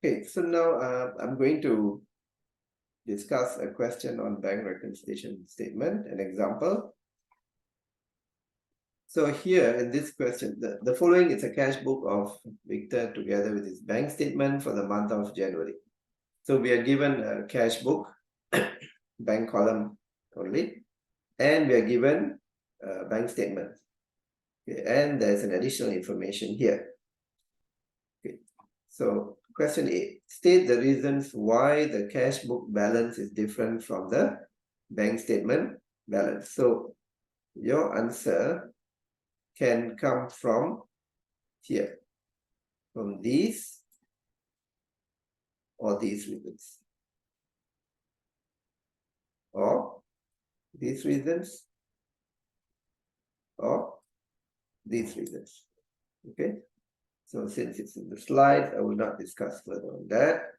Okay, so now I'm going to discuss a question on bank reconciliation statement, an example. So here in this question, the following is a cash book of Victor together with his bank statement for the month of January. So we are given a cash book, bank column only, and we are given a bank statement. Okay, and there's an additional information here. Okay. So question A, state the reasons why the cash book balance is different from the bank statement balance. So your answer can come from here, from these or these reasons, or these reasons, or these reasons. Okay, so since it's in the slides, I will not discuss further on that.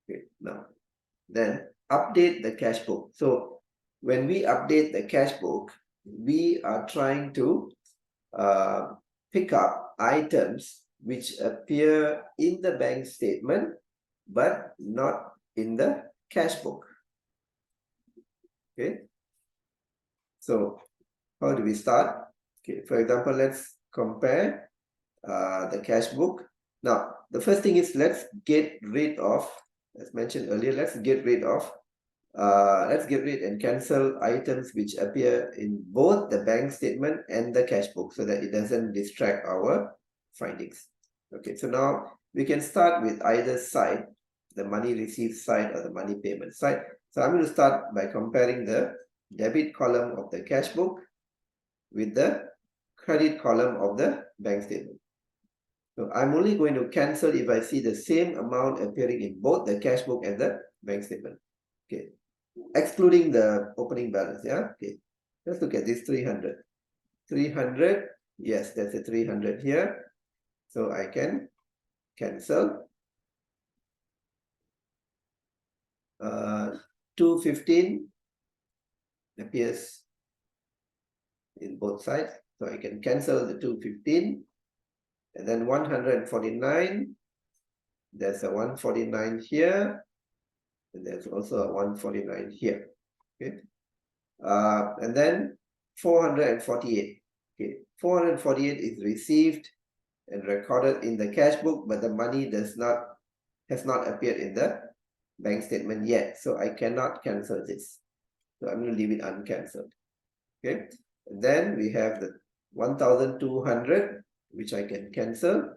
Okay, now then update the cash book. So when we update the cash book, we are trying to pick up items which appear in the bank statement but not in the cash book. Okay, so how do we start? Okay, for example, let's compare the cash book. Now the first thing is, let's get rid of, as mentioned earlier, let's get rid and cancel items which appear in both the bank statement and the cash book, so that it doesn't distract our findings. Okay, so now we can start with either side, the money received side or the money payment side. So I'm going to start by comparing the debit column of the cash book with the credit column of the bank statement. So I'm only going to cancel if I see the same amount appearing in both the cash book and the bank statement. Okay, excluding the opening balance. Yeah, okay, let's look at this 300. 300, yes, there's a 300 here, so I can cancel. 215 appears in both sides, so I can cancel the 215. And then 149, there's a 149 here, and there's also a 149 here. Okay, and then 448. Okay, 448 is received and recorded in the cash book, but the money has not appeared in the bank statement yet, so I cannot cancel this. So I'm going to leave it uncancelled. Okay, and then we have the 1200, which I can cancel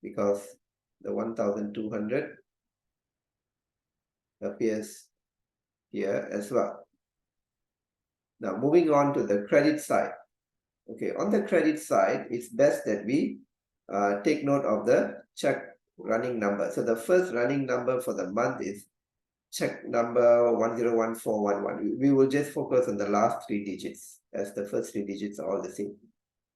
because the 1200 appears here as well. Now moving on to the credit side. Okay, on the credit side, it's best that we take note of the check running number. So the first running number for the month is check number 101411. We will just focus on the last 3 digits, as the first 3 digits are all the same.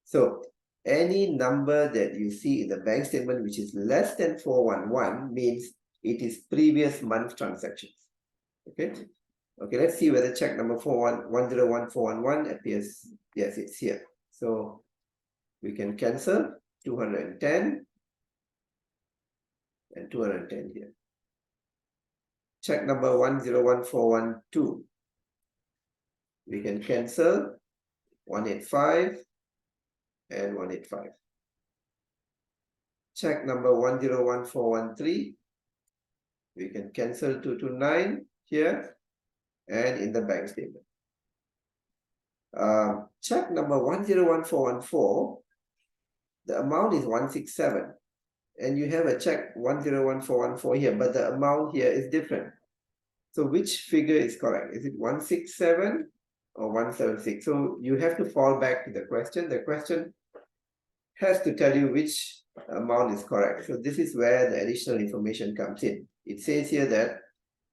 So any number that you see in the bank statement which is less than 411 means it is previous month transactions. Okay, okay, let's see whether check number 101411 appears. Yes, it's here. So we can cancel 210 and 210 here. Check number 101412. We can cancel 185 and 185. Check number 101413. We can cancel 229 here and in the bank statement. Check number 101414. The amount is 167. And you have a check 101414 here, but the amount here is different. So which figure is correct? Is it 167 or 176? So you have to fall back to the question. The question has to tell you which amount is correct. So this is where the additional information comes in. It says here that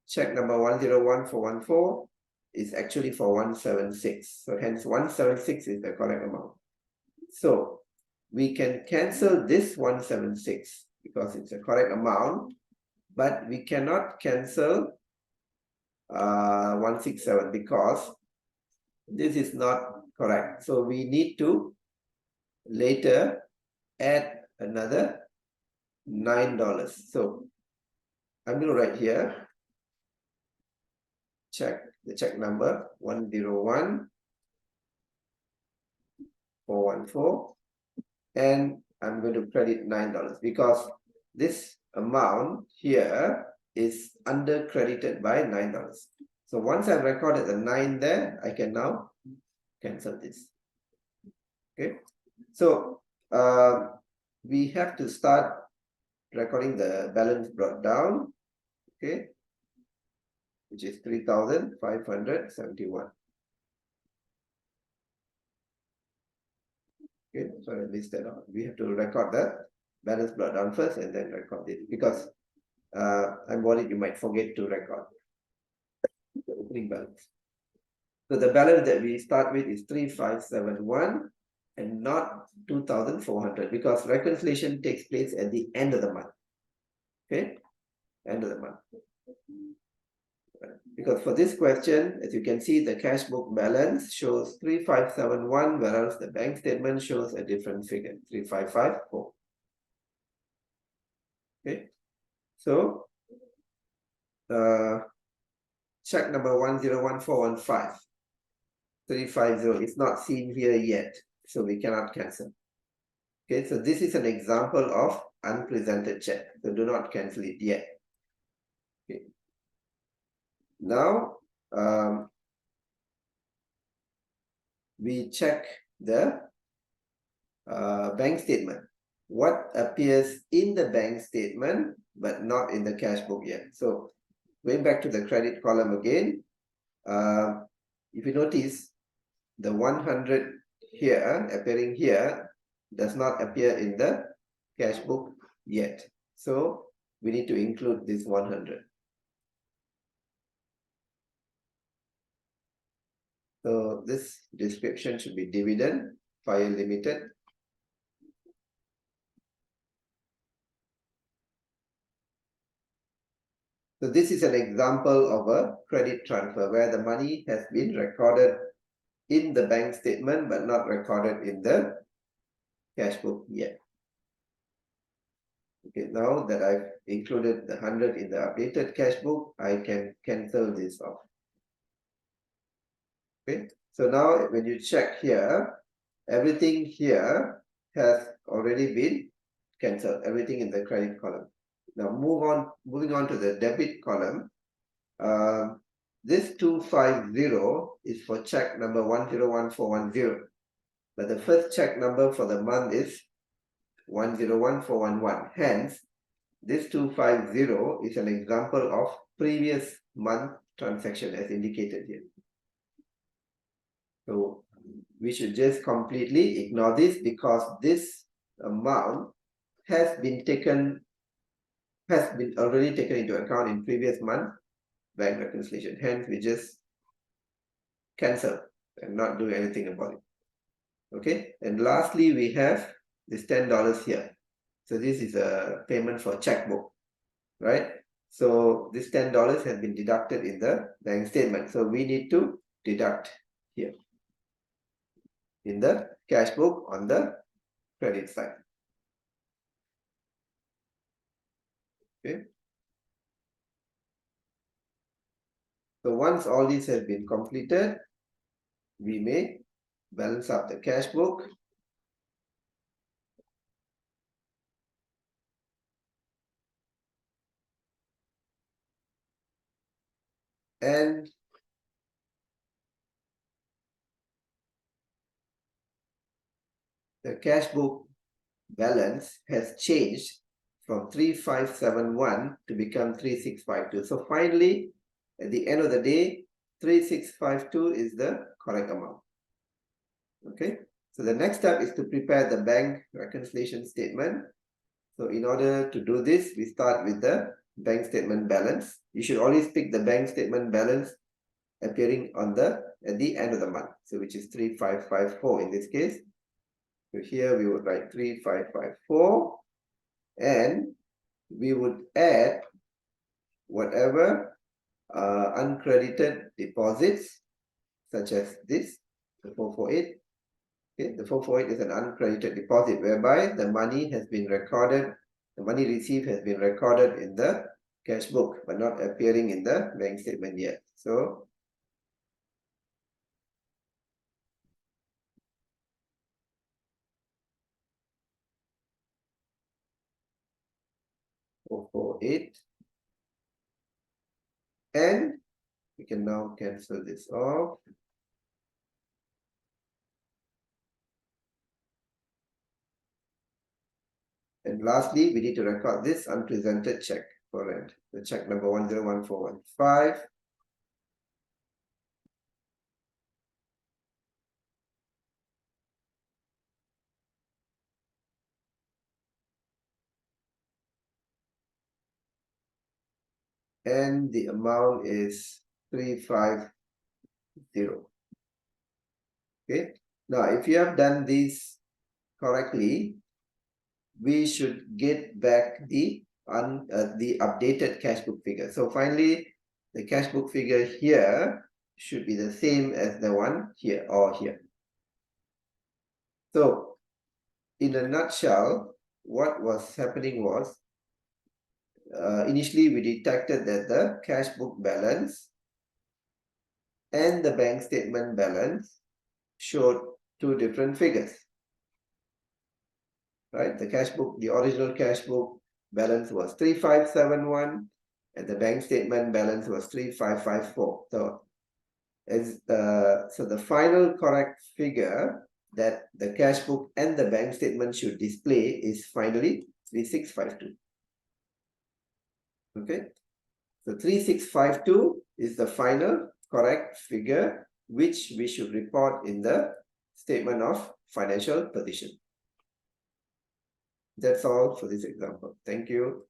check number 101414 is actually for 176. So hence 176 is the correct amount. So we can cancel this 176 because it's a correct amount, but we cannot cancel 167 because this is not correct. So we need to later add another $9. So I'm going to write here, check the check number 101-414, and I'm going to credit $9 because this amount here is under credited by $9. So once I've recorded the 9 there, I can now cancel this. Okay, so we have to start recording the balance brought down, okay, which is 3,571. Okay, so I missed that out. We have to record the balance brought down first and then record it because I'm worried you might forget to record the opening balance. So the balance that we start with is 3,571 and not 2,400 because reconciliation takes place at the end of the month. Okay, end of the month. Because for this question, as you can see, the cash book balance shows 3,571, whereas the bank statement shows a different figure, 3,554. Okay, so check number 101-415, 350 is not seen here yet, so we cannot cancel. Okay, so this is an example of unpresented check, so do not cancel it yet. Okay. Now, we check the bank statement. What appears in the bank statement, but not in the cash book yet. So going back to the credit column again, if you notice, the 100 here, appearing here, does not appear in the cash book yet. So we need to include this 100. So this description should be dividend, fire limited. So this is an example of a credit transfer where the money has been recorded in the bank statement but not recorded in the cash book yet. Okay, now that I've included the 100 in the updated cash book, I can cancel this off. Okay, so now when you check here, everything here has already been cancelled, everything in the credit column. Now moving on to the debit column. This 250 is for check number 101-410, but the first check number for the month is 101-411. Hence, this 250 is an example of previous month transaction as indicated here. So we should just completely ignore this because this amount has been already taken into account in previous month bank reconciliation. Hence, we just cancel and not do anything about it. Okay, and lastly, we have this $10 here. So this is a payment for checkbook, right? So this $10 has been deducted in the bank statement. So we need to deduct here in the cash book on the credit side. Okay. So once all these have been completed, we may balance up the cash book. And the cash book balance has changed from 3,571 to become 3,652. So finally, at the end of the day, 3,652 is the correct amount. Okay, so the next step is to prepare the bank reconciliation statement. So in order to do this, we start with the bank statement balance. You should always pick the bank statement balance appearing on at the end of the month, so which is 3,554 in this case. So here we would write 3,554, and we would add whatever uncredited deposits, such as this, the 448. Okay, the 448 is an uncredited deposit whereby the money has been recorded The money received has been recorded in the cash book, but not appearing in the bank statement yet. So, $448. And we can now cancel this off. And lastly, we need to record this unpresented check for rent. The check number 101415. And the amount is 350. Okay. Now, if you have done this correctly, we should get back the updated cash book figure. So finally, the cash book figure here should be the same as the one here or here. So, in a nutshell, what was happening was initially we detected that the cash book balance and the bank statement balance showed two different figures. Right? The original cash book balance was 3571 and the bank statement balance was 3554. So the final correct figure that the cash book and the bank statement should display is finally 3652. Okay, so 3652 is the final correct figure which we should report in the statement of financial position. That's all for this example. Thank you.